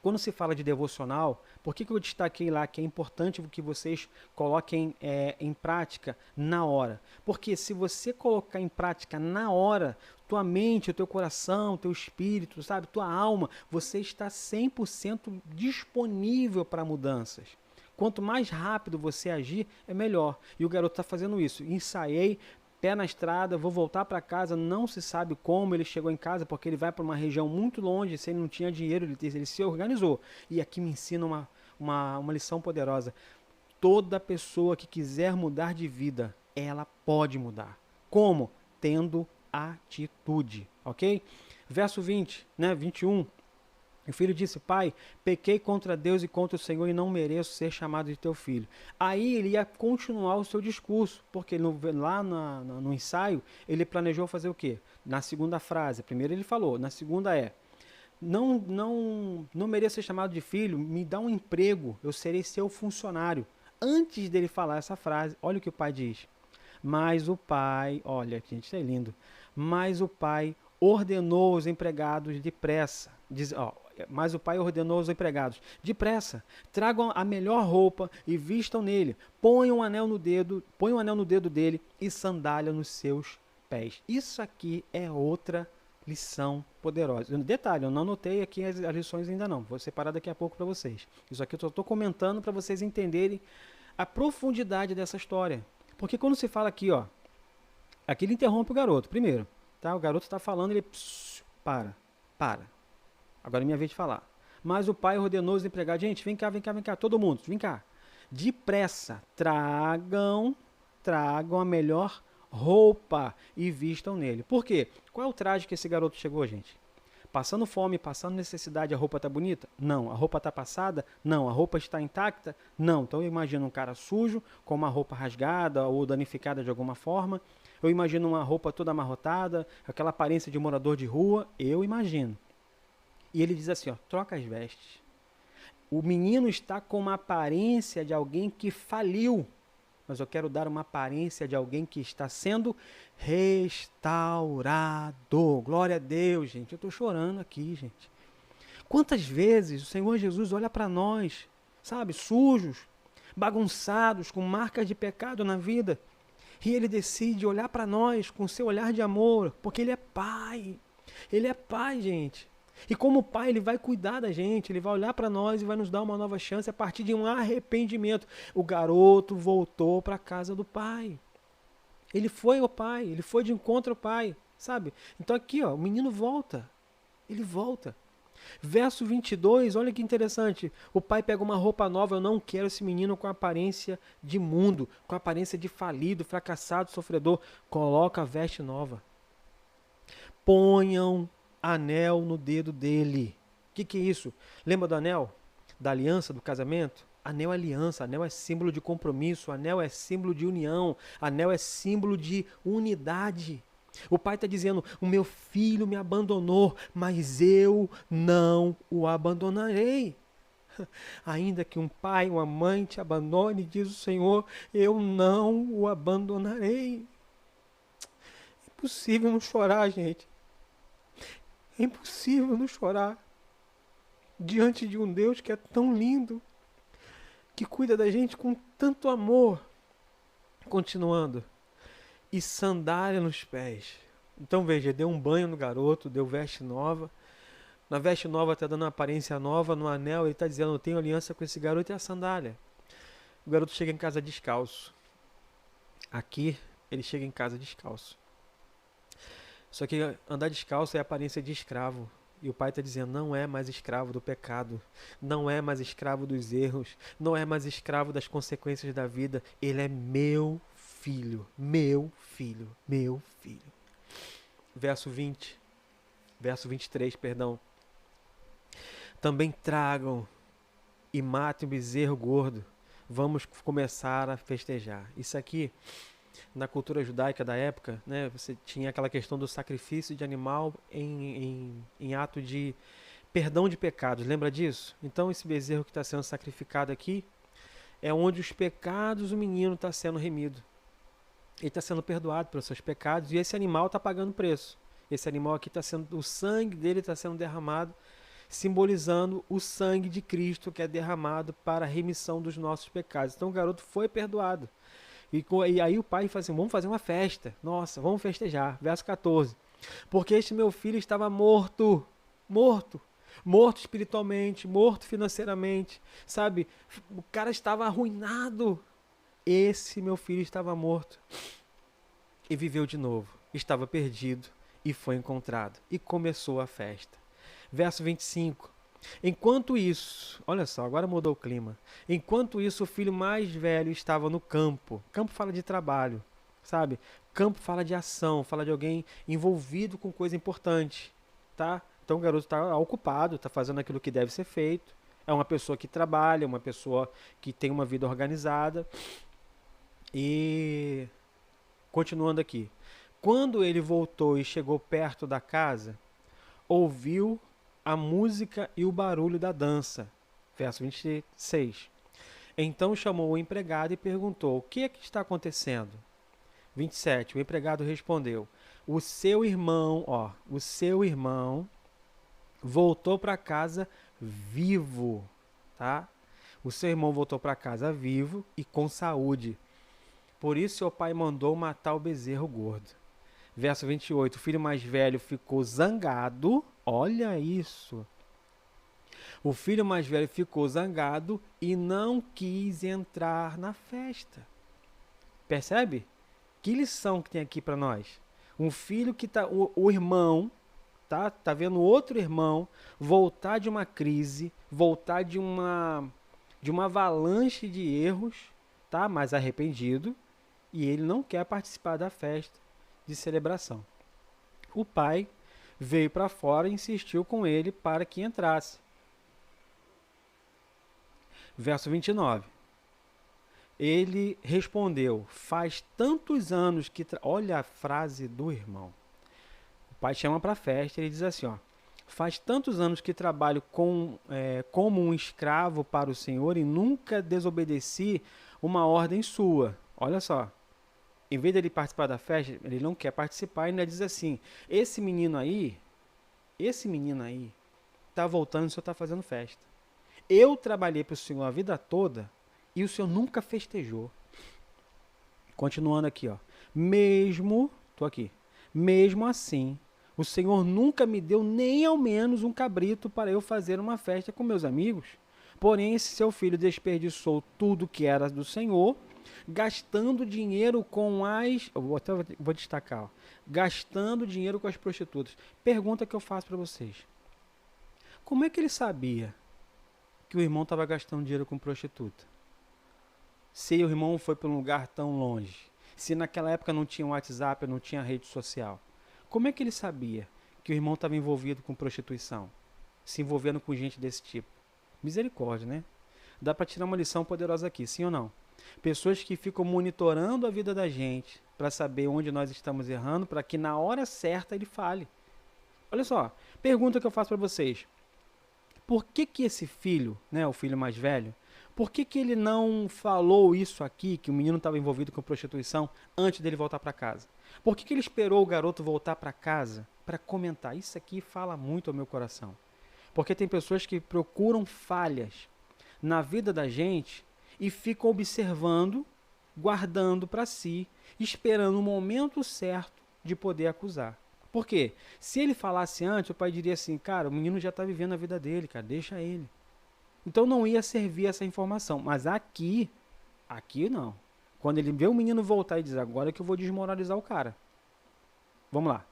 Quando se fala de devocional, por que eu destaquei lá que é importante que vocês coloquem em prática na hora? Porque se você colocar em prática na hora, tua mente, o teu coração, teu espírito, sabe, tua alma, você está 100% disponível para mudanças. Quanto mais rápido você agir, é melhor. E o garoto está fazendo isso. Ensaiei, pé na estrada, vou voltar para casa, não se sabe como ele chegou em casa, porque ele vai para uma região muito longe, se ele não tinha dinheiro, ele se organizou. E aqui me ensina uma lição poderosa. Toda pessoa que quiser mudar de vida, ela pode mudar. Como? Tendo atitude, ok? Verso 20, 21. O filho disse: pai, pequei contra Deus e contra o Senhor e não mereço ser chamado de teu filho. Aí ele ia continuar o seu discurso, porque lá no ensaio ele planejou fazer o quê? Na segunda frase, primeiro ele falou, na segunda não mereço ser chamado de filho, me dá um emprego, eu serei seu funcionário. Antes dele falar essa frase, olha o que o pai diz. Mas o pai, olha, gente, isso é lindo. Mas o pai ordenou os empregados depressa. Mas o pai ordenou aos empregados: depressa, tragam a melhor roupa e vistam nele. Põem um anel no dedo dele e sandália nos seus pés. Isso aqui é outra lição poderosa. Detalhe, eu não anotei aqui as lições ainda não. Vou separar daqui a pouco para vocês. Isso aqui eu só estou comentando para vocês entenderem a profundidade dessa história. Porque quando se fala aqui, aqui ele interrompe o garoto. Primeiro, tá? O garoto está falando, ele para. Agora é minha vez de falar. Mas o pai ordenou os empregados: gente, vem cá, todo mundo, vem cá. Depressa, tragam a melhor roupa e vistam nele. Por quê? Qual é o traje que esse garoto chegou, gente? Passando fome, passando necessidade, a roupa está bonita? Não. A roupa está passada? Não. A roupa está intacta? Não. Então eu imagino um cara sujo, com uma roupa rasgada ou danificada de alguma forma. Eu imagino uma roupa toda amarrotada, aquela aparência de morador de rua. Eu imagino. E ele diz assim, ó, troca as vestes. O menino está com uma aparência de alguém que faliu, mas eu quero dar uma aparência de alguém que está sendo restaurado. Glória a Deus, gente. Eu estou chorando aqui, gente. Quantas vezes o Senhor Jesus olha para nós, sabe, sujos, bagunçados, com marcas de pecado na vida, e Ele decide olhar para nós com seu olhar de amor, porque Ele é Pai. Ele é Pai, gente. E como Pai, Ele vai cuidar da gente, Ele vai olhar para nós e vai nos dar uma nova chance a partir de um arrependimento. O garoto voltou para a casa do pai. Ele foi ao pai, ele foi de encontro ao pai, sabe? Então aqui, ó, o menino volta, ele volta. Verso 22, olha que interessante. O pai pega uma roupa nova, eu não quero esse menino com aparência de mundo, com aparência de falido, fracassado, sofredor. Coloca a veste nova. Ponham anel no dedo dele. O que é isso? Lembra do anel? Da aliança, do casamento? Anel é aliança, anel é símbolo de compromisso, anel é símbolo de união, anel é símbolo de unidade. O pai está dizendo, o meu filho me abandonou, mas eu não o abandonarei. Ainda que um pai, uma mãe te abandone, diz o Senhor, eu não o abandonarei. É impossível não chorar, gente. É impossível não chorar diante de um Deus que é tão lindo, que cuida da gente com tanto amor. Continuando. E sandália nos pés. Então veja, deu um banho no garoto, deu veste nova. Na veste nova está dando uma aparência nova, no anel ele está dizendo, eu tenho aliança com esse garoto e a sandália. O garoto chega em casa descalço. Aqui ele chega em casa descalço. Só que andar descalço é a aparência de escravo. E o pai está dizendo, não é mais escravo do pecado, não é mais escravo dos erros, não é mais escravo das consequências da vida. Ele é meu filho, meu filho, meu filho. Verso 23, perdão. Também tragam e matem o bezerro gordo. Vamos começar a festejar. Isso aqui, na cultura judaica da época, né, você tinha aquela questão do sacrifício de animal em ato de perdão de pecados. Lembra disso? Então esse bezerro que está sendo sacrificado aqui é onde os pecados do menino está sendo remido. Ele está sendo perdoado pelos seus pecados e esse animal está pagando preço. Esse animal aqui está sendo, o sangue dele está sendo derramado, simbolizando o sangue de Cristo que é derramado para a remissão dos nossos pecados. Então o garoto foi perdoado. E aí o pai fala assim, vamos fazer uma festa. Nossa, vamos festejar. Verso 14. Porque este meu filho estava morto. Morto espiritualmente, morto financeiramente. Sabe? O cara estava arruinado. Esse meu filho estava morto. E viveu de novo. Estava perdido e foi encontrado. E começou a festa. Verso 25. Enquanto isso, olha só, agora mudou o clima. Enquanto isso, o filho mais velho estava no campo. Campo fala de trabalho, sabe? Campo fala de ação, fala de alguém envolvido com coisa importante, tá? Então o garoto está ocupado, está fazendo aquilo que deve ser feito. É uma pessoa que trabalha, uma pessoa que tem uma vida organizada. E continuando aqui. Quando ele voltou e chegou perto da casa, ouviu a música e o barulho da dança. Verso 26. Então chamou o empregado e perguntou, o que é que está acontecendo? 27. O empregado respondeu, o seu irmão voltou para casa vivo, tá? O seu irmão voltou para casa vivo e com saúde. Por isso seu pai mandou matar o bezerro gordo. Verso 28. O filho mais velho ficou zangado. Olha isso. O filho mais velho ficou zangado e não quis entrar na festa. Percebe? Que lição que tem aqui para nós? Um filho que tá, o irmão, tá vendo outro irmão voltar de uma crise, voltar de uma avalanche de erros, tá? Mas arrependido, e ele não quer participar da festa de celebração. O pai veio para fora e insistiu com ele para que entrasse. Verso 29. Ele respondeu, faz tantos anos que... Olha a frase do irmão. O pai chama para a festa e ele diz assim, ó, faz tantos anos que trabalho como um escravo para o Senhor e nunca desobedeci uma ordem sua. Olha só. Em vez dele participar da festa, ele não quer participar e ainda diz assim, esse menino aí, tá voltando e o senhor está fazendo festa. Eu trabalhei para o Senhor a vida toda e o Senhor nunca festejou. Continuando aqui, ó. Mesmo assim, o Senhor nunca me deu nem ao menos um cabrito para eu fazer uma festa com meus amigos. Porém, esse seu filho desperdiçou tudo que era do Senhor, gastando dinheiro com as... Vou destacar, ó. Gastando dinheiro com as prostitutas. Pergunta que eu faço para vocês. Como é que ele sabia que o irmão estava gastando dinheiro com prostituta? Se o irmão foi para um lugar tão longe, se naquela época não tinha WhatsApp, não tinha rede social, como é que ele sabia que o irmão estava envolvido com prostituição? Se envolvendo com gente desse tipo? Misericórdia, né? Dá para tirar uma lição poderosa aqui, sim ou não? Pessoas que ficam monitorando a vida da gente para saber onde nós estamos errando, para que na hora certa ele fale. Olha só, pergunta que eu faço para vocês. Por que esse filho, né, o filho mais velho, por que ele não falou isso aqui, que o menino estava envolvido com prostituição, antes dele voltar para casa? Por que ele esperou o garoto voltar para casa para comentar? Isso aqui fala muito ao meu coração. Porque tem pessoas que procuram falhas na vida da gente e ficam observando, guardando para si, esperando o momento certo de poder acusar. Por quê? Se ele falasse antes, o pai diria assim, cara, o menino já está vivendo a vida dele, cara, deixa ele. Então não ia servir essa informação. Mas aqui não. Quando ele vê o menino voltar e diz, agora que eu vou desmoralizar o cara. Vamos lá.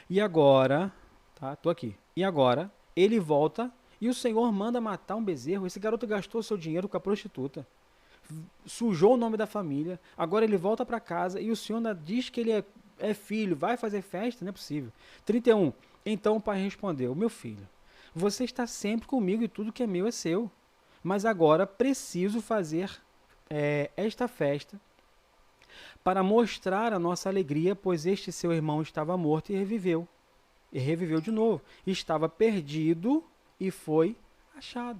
E agora, tá? Tô aqui. E agora, ele volta e o Senhor manda matar um bezerro. Esse garoto gastou seu dinheiro com a prostituta. Sujou o nome da família. Agora ele volta para casa e o Senhor ainda diz que ele é filho, vai fazer festa? Não é possível. 31. Então o pai respondeu, meu filho, você está sempre comigo e tudo que é meu é seu. Mas agora preciso fazer esta festa para mostrar a nossa alegria, pois este seu irmão estava morto e reviveu. E reviveu de novo. Estava perdido e foi achado.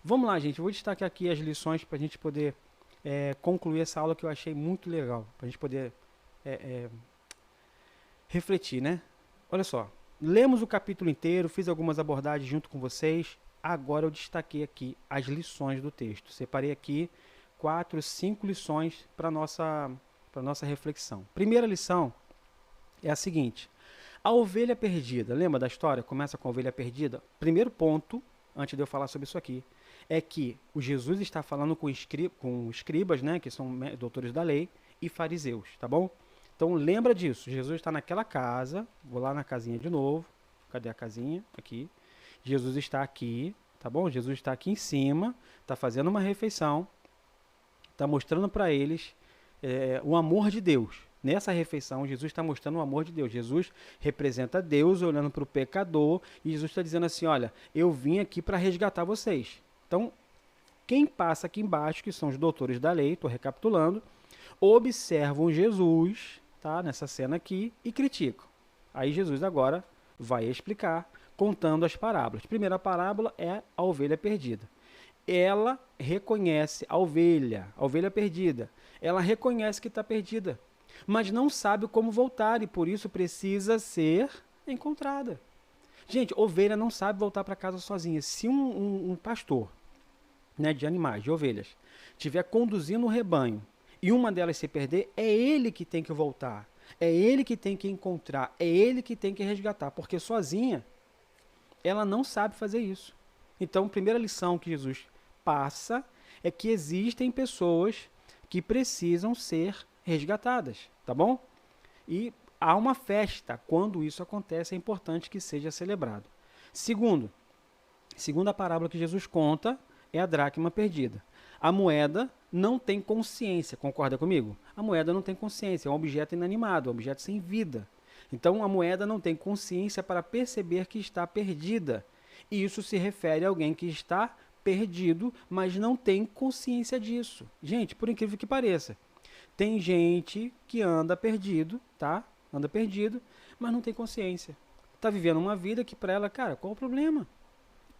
Vamos lá, gente. Eu vou destacar aqui as lições para a gente poder concluir essa aula que eu achei muito legal. Para a gente poder refletir, né? Olha só. Lemos o capítulo inteiro, fiz algumas abordagens junto com vocês. Agora eu destaquei aqui as lições do texto. Separei aqui 4, 5 lições para nossa reflexão. Primeira lição é a seguinte. A ovelha perdida, lembra da história? Começa com a ovelha perdida. Primeiro ponto, antes de eu falar sobre isso aqui, é que o Jesus está falando com escribas, né, que são doutores da lei, e fariseus, tá bom? Então lembra disso, Jesus está naquela casa, vou lá na casinha de novo, cadê a casinha? Aqui. Jesus está aqui, tá bom? Jesus está aqui em cima, está fazendo uma refeição, está mostrando para eles o amor de Deus. Nessa refeição, Jesus está mostrando o amor de Deus. Jesus representa Deus olhando para o pecador e Jesus está dizendo assim, olha, eu vim aqui para resgatar vocês. Então, quem passa aqui embaixo, que são os doutores da lei, estou recapitulando, observam Jesus, tá, nessa cena aqui e criticam. Aí Jesus agora vai explicar, contando as parábolas. A primeira parábola é a ovelha perdida. Ela reconhece a ovelha perdida. Ela reconhece que está perdida, mas não sabe como voltar e por isso precisa ser encontrada. Gente, ovelha não sabe voltar para casa sozinha. Se um pastor, né, de animais, de ovelhas, estiver conduzindo o rebanho e uma delas se perder, é ele que tem que voltar, é ele que tem que encontrar, é ele que tem que resgatar, porque sozinha ela não sabe fazer isso. Então, a primeira lição que Jesus passa é que existem pessoas que precisam ser resgatadas, tá bom? E há uma festa, quando isso acontece, é importante que seja celebrado. Segunda parábola que Jesus conta é a dracma perdida. A moeda não tem consciência, concorda comigo? A moeda não tem consciência, é um objeto inanimado, um objeto sem vida. Então a moeda não tem consciência para perceber que está perdida. E isso se refere a alguém que está perdido, mas não tem consciência disso. Gente, por incrível que pareça, tem gente que anda perdido, tá? Anda perdido, mas não tem consciência. Tá vivendo uma vida que para ela, cara, qual o problema?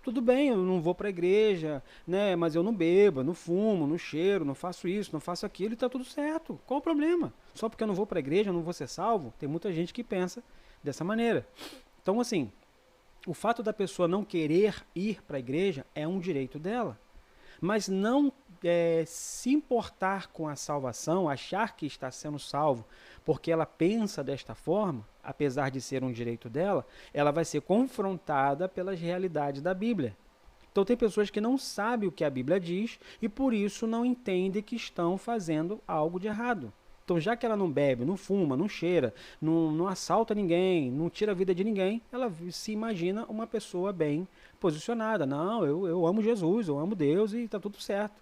Tudo bem, eu não vou para a igreja, né? Mas eu não bebo, eu não fumo, não cheiro, não faço isso, não faço aquilo e tá tudo certo. Qual o problema? Só porque eu não vou para a igreja, eu não vou ser salvo? Tem muita gente que pensa dessa maneira. Então, assim, o fato da pessoa não querer ir para a igreja é um direito dela. Mas não se importar com a salvação, achar que está sendo salvo, porque ela pensa desta forma, apesar de ser um direito dela, ela vai ser confrontada pelas realidades da Bíblia. Então tem pessoas que não sabem o que a Bíblia diz e por isso não entendem que estão fazendo algo de errado. Então, já que ela não bebe, não fuma, não cheira, não assalta ninguém, não tira a vida de ninguém, ela se imagina uma pessoa bem posicionada. Não, eu amo Jesus, eu amo Deus e está tudo certo.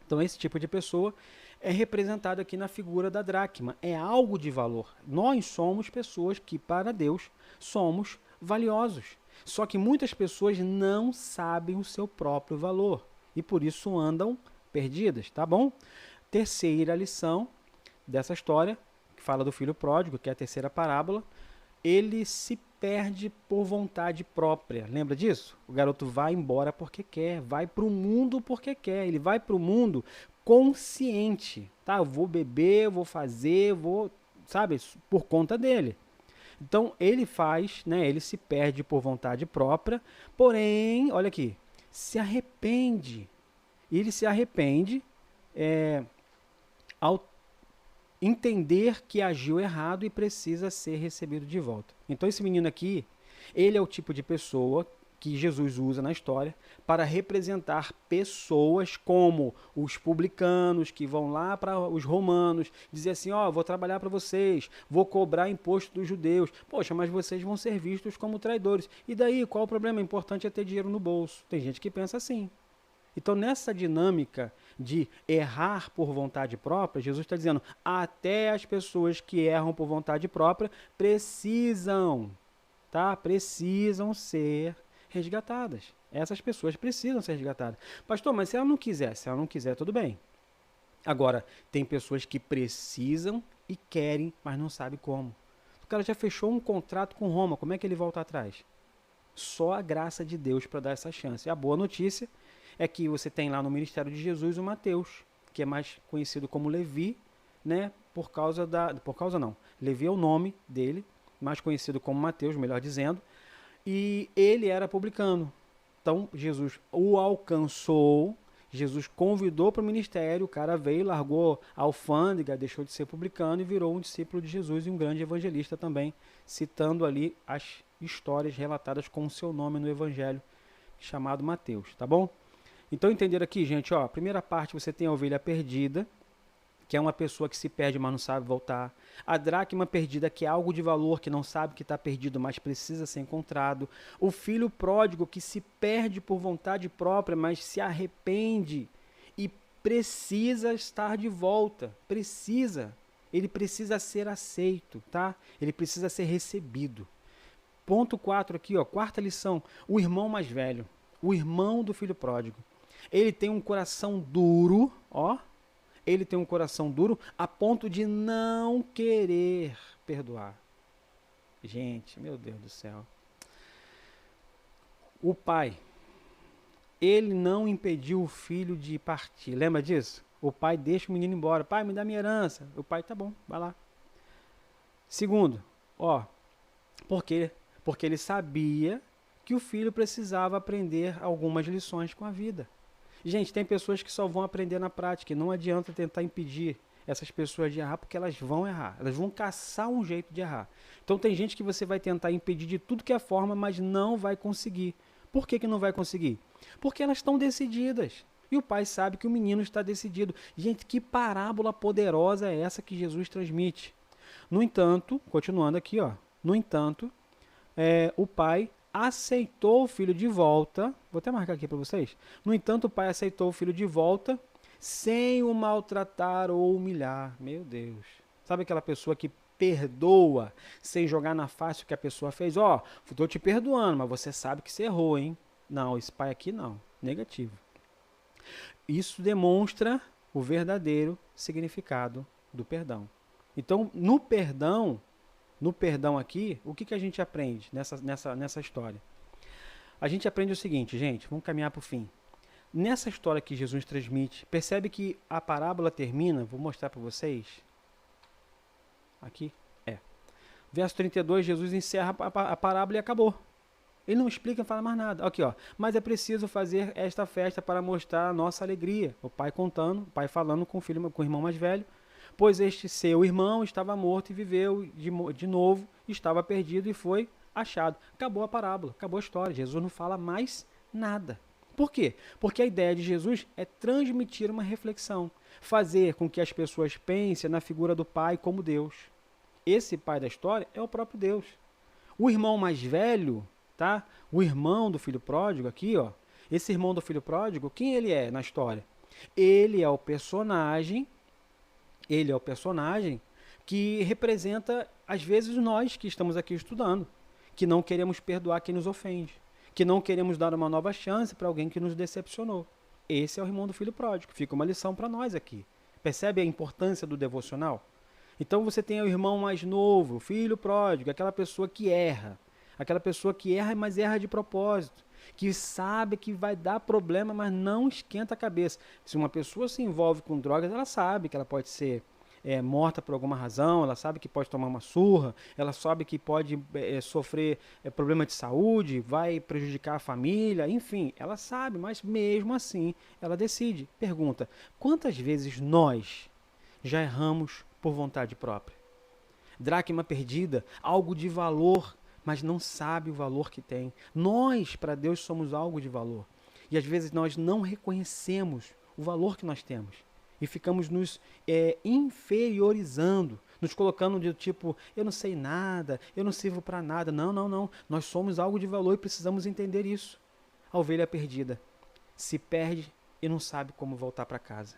Então, esse tipo de pessoa é representado aqui na figura da dracma. É algo de valor. Nós somos pessoas que, para Deus, somos valiosos. Só que muitas pessoas não sabem o seu próprio valor e por isso andam perdidas, tá bom? Terceira lição dessa história, que fala do filho pródigo, que é a terceira parábola, ele se perde por vontade própria. Lembra disso? O garoto vai embora porque quer, vai para o mundo porque quer, ele vai para o mundo consciente, tá? Eu vou beber, vou fazer, vou, sabe, por conta dele. Então ele faz, né? Ele se perde por vontade própria, porém, olha aqui, se arrepende. Ele se arrepende ao entender que agiu errado e precisa ser recebido de volta. Então esse menino aqui, ele é o tipo de pessoa que Jesus usa na história para representar pessoas como os publicanos que vão lá para os romanos dizer assim, ó, vou trabalhar para vocês, vou cobrar imposto dos judeus. Poxa, mas vocês vão ser vistos como traidores. E daí, qual o problema? O importante é ter dinheiro no bolso. Tem gente que pensa assim. Então, nessa dinâmica de errar por vontade própria, Jesus está dizendo, até as pessoas que erram por vontade própria precisam, tá? Precisam ser resgatadas. Essas pessoas precisam ser resgatadas. Pastor, mas se ela não quiser, tudo bem. Agora, tem pessoas que precisam e querem, mas não sabem como. O cara já fechou um contrato com Roma, como é que ele volta atrás? Só a graça de Deus para dar essa chance. E a boa notícia é que você tem lá no ministério de Jesus o Mateus, que é mais conhecido como Levi, né? Por causa não. Levi é o nome dele, mais conhecido como Mateus, melhor dizendo, e ele era publicano. Então Jesus o alcançou, Jesus convidou para o ministério, o cara veio, largou a alfândega, deixou de ser publicano e virou um discípulo de Jesus e um grande evangelista também, citando ali as histórias relatadas com o seu nome no evangelho, chamado Mateus, tá bom? Então entenderam aqui, gente, ó, a primeira parte você tem a ovelha perdida, que é uma pessoa que se perde, mas não sabe voltar. A dracma perdida, que é algo de valor, que não sabe que está perdido, mas precisa ser encontrado. O filho pródigo, que se perde por vontade própria, mas se arrepende e precisa estar de volta. Ele precisa ser aceito, tá? Ele precisa ser recebido. Ponto 4 aqui, ó, quarta lição. O irmão mais velho, o irmão do filho pródigo. Ele tem um coração duro, ó. Ele tem um coração duro a ponto de não querer perdoar. Gente, meu Deus do céu. O pai, ele não impediu o filho de partir. Lembra disso? O pai deixa o menino embora. Pai, me dá minha herança. O pai, tá bom, vai lá. Segundo, ó, porque ele sabia que o filho precisava aprender algumas lições com a vida. Gente, tem pessoas que só vão aprender na prática e não adianta tentar impedir essas pessoas de errar, porque elas vão errar, elas vão caçar um jeito de errar. Então tem gente que você vai tentar impedir de tudo que é forma, mas não vai conseguir. Por que não vai conseguir? Porque elas estão decididas. E o pai sabe que o menino está decidido. Gente, que parábola poderosa é essa que Jesus transmite? No entanto, continuando aqui, ó, no entanto, o pai aceitou o filho de volta, vou até marcar aqui para vocês. No entanto, o pai aceitou o filho de volta sem o maltratar ou humilhar. Meu Deus. Sabe aquela pessoa que perdoa sem jogar na face o que a pessoa fez? Ó, tô te perdoando, mas você sabe que você errou, hein? Não, esse pai aqui não. Negativo. Isso demonstra o verdadeiro significado do perdão. Então, no perdão aqui, o que a gente aprende nessa história? A gente aprende o seguinte, gente, vamos caminhar para o fim. Nessa história que Jesus transmite, percebe que a parábola termina, vou mostrar para vocês, aqui, verso 32, Jesus encerra a parábola e acabou. Ele não explica, não fala mais nada. Aqui, ó. Mas é preciso fazer esta festa para mostrar a nossa alegria. O pai contando, o pai falando com o filho, com o irmão mais velho. Pois este seu irmão estava morto e viveu de novo, estava perdido e foi achado. Acabou a parábola, acabou a história. Jesus não fala mais nada. Por quê? Porque a ideia de Jesus é transmitir uma reflexão, fazer com que as pessoas pensem na figura do pai como Deus. Esse pai da história é o próprio Deus. O irmão mais velho, tá? O irmão do filho pródigo aqui, ó. Esse irmão do filho pródigo, quem ele é na história? Ele é o personagem que representa, às vezes, nós que estamos aqui estudando, que não queremos perdoar quem nos ofende, que não queremos dar uma nova chance para alguém que nos decepcionou. Esse é o irmão do filho pródigo. Fica uma lição para nós aqui. Percebe a importância do devocional? Então você tem o irmão mais novo, o filho pródigo, aquela pessoa que erra, mas erra de propósito, que sabe que vai dar problema, mas não esquenta a cabeça. Se uma pessoa se envolve com drogas, ela sabe que ela pode ser morta por alguma razão, ela sabe que pode tomar uma surra, ela sabe que pode sofrer problema de saúde, vai prejudicar a família, enfim, ela sabe, mas mesmo assim ela decide. Pergunta, quantas vezes nós já erramos por vontade própria? Dracma perdida, algo de valor, mas não sabe o valor que tem. Nós, para Deus, somos algo de valor. E às vezes nós não reconhecemos o valor que nós temos. E ficamos nos inferiorizando, nos colocando de tipo, eu não sei nada, eu não sirvo para nada. Não, não, não. Nós somos algo de valor e precisamos entender isso. A ovelha perdida se perde e não sabe como voltar para casa.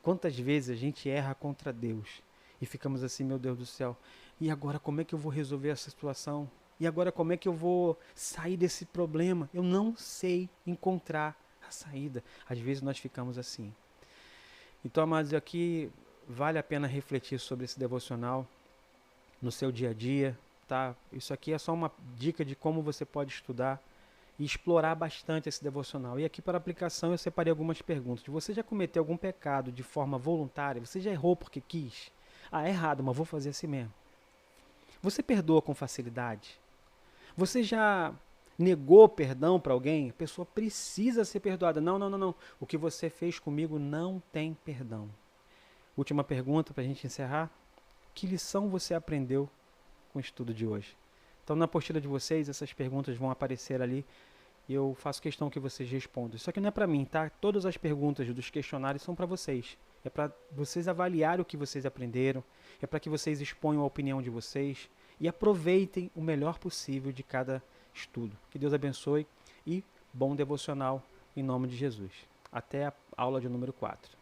Quantas vezes a gente erra contra Deus e ficamos assim, meu Deus do céu, e agora como é que eu vou resolver essa situação? E agora como é que eu vou sair desse problema? Eu não sei encontrar a saída. Às vezes nós ficamos assim. Então, amados, aqui vale a pena refletir sobre esse devocional no seu dia a dia, tá? Isso aqui é só uma dica de como você pode estudar e explorar bastante esse devocional. E aqui para aplicação eu separei algumas perguntas. Você já cometeu algum pecado de forma voluntária? Você já errou porque quis? É errado, mas vou fazer assim mesmo. Você perdoa com facilidade? Você já negou perdão para alguém? A pessoa precisa ser perdoada. Não, não, não, não. O que você fez comigo não tem perdão. Última pergunta para a gente encerrar. Que lição você aprendeu com o estudo de hoje? Então, na apostila de vocês, essas perguntas vão aparecer ali e eu faço questão que vocês respondam. Isso aqui não é para mim, tá? Todas as perguntas dos questionários são para vocês. É para vocês avaliarem o que vocês aprenderam, é para que vocês exponham a opinião de vocês e aproveitem o melhor possível de cada estudo. Que Deus abençoe e bom devocional em nome de Jesus. Até a aula de número 4.